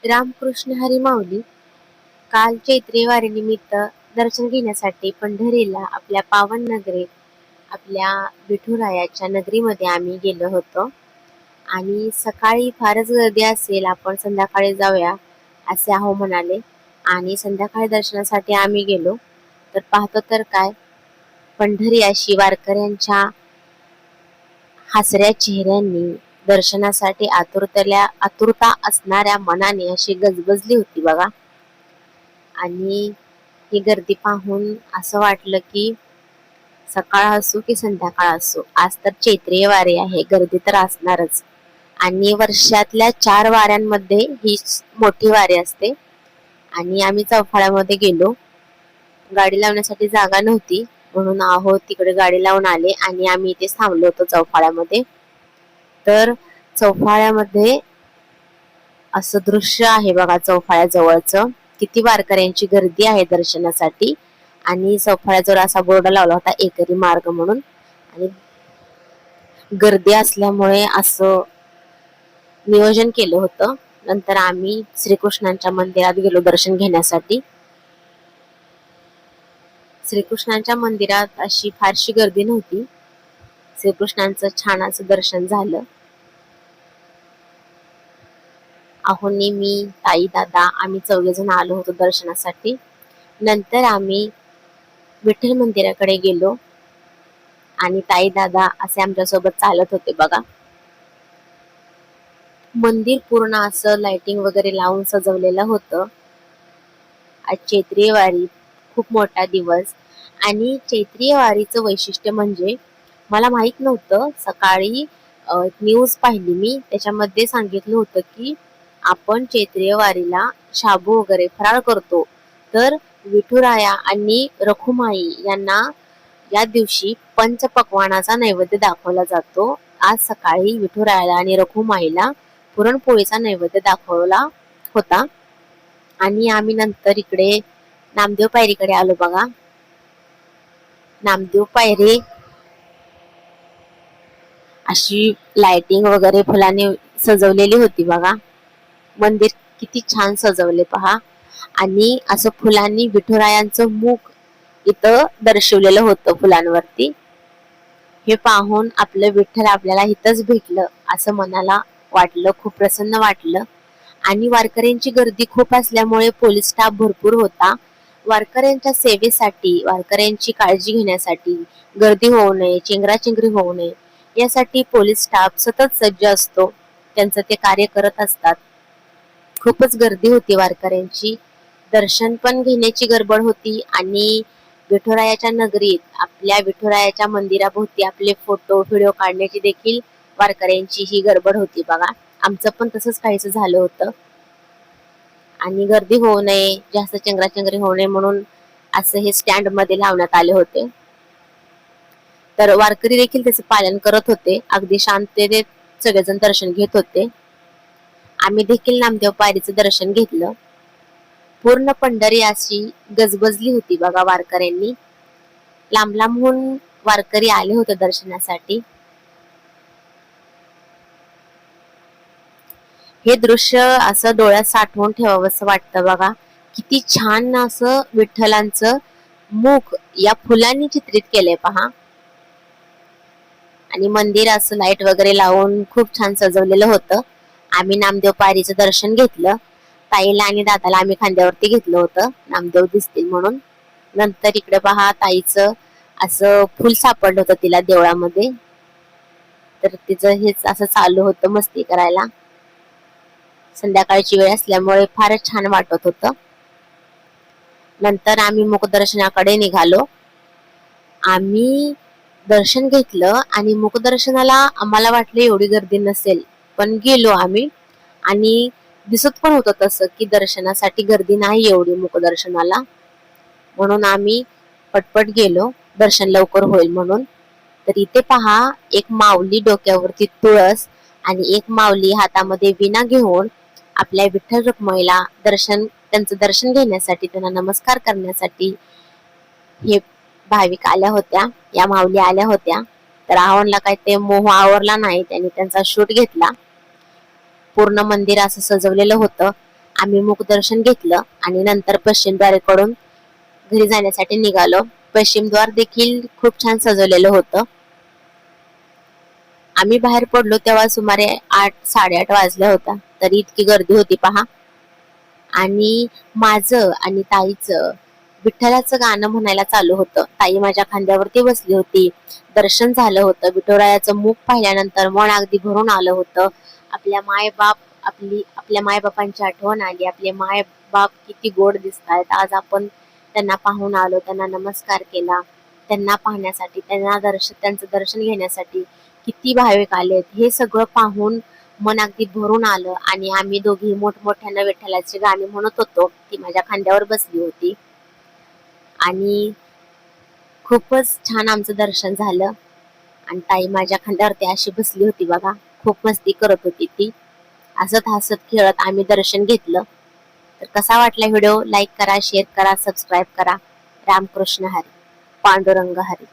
रामकृष्ण हरी माऊली. काल चैत्री वारीनिमित्त दर्शन घेण्यासाठी पंढरीला आपल्या पावन नगरीत आपल्या विठुरायाच्या नगरीमध्ये आम्ही गेलो होतो. आणि सकाळी फारच गर्दी असेल, आपण संध्याकाळी जाऊया असे आहो म्हणाले. आणि संध्याकाळी दर्शनासाठी आम्ही गेलो तर पाहतो तर काय, पंढरी अशी वारकऱ्यांच्या हसऱ्या चेहऱ्यांनी दर्शनासाठी आतुरता असणाऱ्या मनाने अशी गजबजली होती बघा. आणि ही गर्दी पाहून असं वाटलं की सकाळ असो की संध्याकाळ असो, आज तर चैत्रीय वारी आहे, गर्दी तर असणारच. आणि वर्षातल्या 4 वाऱ्यांमध्ये ही मोठी वारी असते. आणि आम्ही चौफाळ्यामध्ये गेलो. गाडी लावण्यासाठी जागा नव्हती म्हणून आहो तिकडे गाडी लावून आले आणि आम्ही इथे थांबलो होतो चौफाळ्यामध्ये. तर चौफाळ्यामध्ये असं दृश्य आहे बघा, चौफाळ्याजवळचं किती वारकऱ्यांची गर्दी आहे दर्शनासाठी. आणि चौफाळ्याजवळ असा बोर्ड लावला होता, एकरी मार्ग म्हणून. आणि गर्दी असल्यामुळे असं नियोजन केलं होतं. नंतर आम्ही श्रीकृष्णांच्या मंदिरात गेलो दर्शन घेण्यासाठी. श्रीकृष्णांच्या मंदिरात अशी फारशी गर्दी नव्हती. श्रीकृष्णांचं छान असं दर्शन झालं. आहोनी, मी, ताई, दादा आम्ही 4 जण आलो होतो दर्शनासाठी. नंतर आम्ही विठ्ठल मंदिराकडे गेलो आणि ताई दादा असे आमच्या सोबत चालत होते बघा. मंदिर पूर्ण असं लाइटिंग वगैरे लावून सजवलेलं होतं. आज चैत्रीय वारी, खूप मोठा दिवस. आणि चैत्रीय वारीचं वैशिष्ट्य म्हणजे मला माहित नव्हतं. सकाळी न्यूज पाहिली मी, त्याच्यामध्ये सांगितलं होतं की आपण चैत्रीय वारीला शाबू वगैरे फराळ करतो. तर विठुराया आणि रखुमाई यांना या दिवशी पंचपक्वानाचा नैवेद्य दाखवला जातो. आज सकाळी विठुरायाला आणि रखुमाईला पुरणपोळीचा नैवेद्य दाखवला होता. आणि आम्ही नंतर इकडे नामदेव पायरीकडे आलो बघा. नामदेव पायरी अशी लाइटिंग वगैरे फुलाने सजवलेली होती बघा. मंदिर किती छान सजवले पहा. आणि असं फुलांनी विठुरायांचं मुख इथं दर्शवलेलं होतं फुलांवरती. हे पाहून आपलं विठ्ठल आपल्याला इथंच भेटलं असं मनाला वाटलं, खूप प्रसन्न वाटलं. आणि वारकऱ्यांची गर्दी खूप असल्यामुळे पोलीस स्टाफ भरपूर होता. वारकऱ्यांच्या सेवेसाठी, वारकऱ्यांची काळजी घेण्यासाठी, गर्दी होऊ नये, चेंगराचेंगरी होऊ नये यासाठी पोलीस स्टाफ सतत सज्ज असतो. त्यांचं ते कार्य करत असतात. खूपच गर्दी होती वारकऱ्यांची. दर्शन पण घेण्याची गडबड होती. आणि विठुरायाच्या नगरीत आपल्या विठुरायाच्या मंदिराभोवती आपले फोटो व्हिडिओ काढण्याची देखील वारकऱ्यांची ही गडबड होती बघा. आमचं पण तसंच काहीच झालं होतं. आणि गर्दी होऊ नये, जास्त चेंगराचेंगरी होऊ नये म्हणून असं हे स्टँड मध्ये लावण्यात आले होते. तर वारकरी देखील त्याचं पालन करत होते. अगदी शांततेत सगळेजण दर्शन घेत होते. आम्ही देखील नामदेव पायरीचं दर्शन घेतलं. पूर्ण पंढरी अशी गजबजली होती बघा वारकऱ्यांनी. लांब लांबहून वारकरी आले होते दर्शनासाठी. हे दृश्य असं डोळ्यात साठवून ठेवावं असं वाटतं बघा. किती छान असं विठ्ठलांचं मुख या फुलांनी चित्रित केलंय पहा. आणि मंदिर असं लाईट वगैरे लावून खूप छान सजवलेलं होतं. आम्ही नामदेव पायरीचं दर्शन घेतलं. ताईला आणि दादाला आम्ही खांद्यावरती घेतलं होतं, नामदेव दिसतील म्हणून. नंतर इकडे पहा, ताईचं असं फुल सापडलं होतं तिला देवळामध्ये. तर तिचं हेच असं चालू होतं मस्ती करायला. संध्याकाळची वेळ असल्यामुळे फारच छान वाटत होतं. नंतर आम्ही मुखदर्शनाकडे निघालो. आम्ही दर्शन घेतलं आणि मुखदर्शनाला आम्हाला वाटलं एवढी गर्दी नसेल, पण गेलो आम्ही. आणि दिसत पण होतं तसं की दर्शनासाठी गर्दी नाही एवढी मुखदर्शनाला. म्हणून आम्ही पटपट गेलो, दर्शन लवकर होईल म्हणून. तर इथे पहा, एक माऊली डोक्यावरती तुळस आणि एक माऊली हातामध्ये विणा घेऊन आपल्या विठ्ठल रुक्माईला त्यांचं दर्शन घेण्यासाठी, त्यांना नमस्कार करण्यासाठी हे भाविक आल्या होत्या, या माऊली आल्या होत्या. तर आव्हानला काय ते मोह आवरला नाही, त्यांनी त्यांचा शूट घेतला. पूर्ण मंदिर असं सजवलेलं होतं. आम्ही मुखदर्शन घेतलं आणि नंतर पश्चिमद्वारेकडून घरी जाण्यासाठी निघालो. पश्चिमद्वार देखील खूप छान सजवलेलं होतं. आम्ही बाहेर पडलो तेव्हा सुमारे 8-8:30 वाजल्या होता. तरी इतकी गर्दी होती पहा. आणि माझं आणि ताईचं विठ्ठलाचं गाणं म्हणायला चालू होतं. ताई माझ्या खांद्यावरती बसली होती. दर्शन झालं होतं. विठुरायाचं मुख पाहिल्यानंतर मन अगदी भरून आलं होतं. आपल्या मायबापांची आठवण आली. आपले मायबाप किती गोड दिसतायत. आज आपण त्यांना पाहून आलो, त्यांना नमस्कार केला. त्यांना पाहण्यासाठी, त्यांचं दर्शन घेण्यासाठी किती भाविक आलेत हे सगळं पाहून मन अगदी भरून आलं. आणि आम्ही दोघी मोठमोठ्यानं विठ्ठलाची गाणी म्हणत होतो. ती माझ्या खांद्यावर बसली होती आणि खूपच छान आमचं दर्शन झालं. आणि ताई माझ्या खांद्यावरती अशी बसली होती बघा. खूप मस्ती करत होती ती. हसत हसत खेळत आम्ही दर्शन घेतलं. तर कसा वाटला व्हिडिओ? लाईक करा, शेअर करा, सबस्क्राईब करा. रामकृष्ण हरी, पांडुरंग हरी.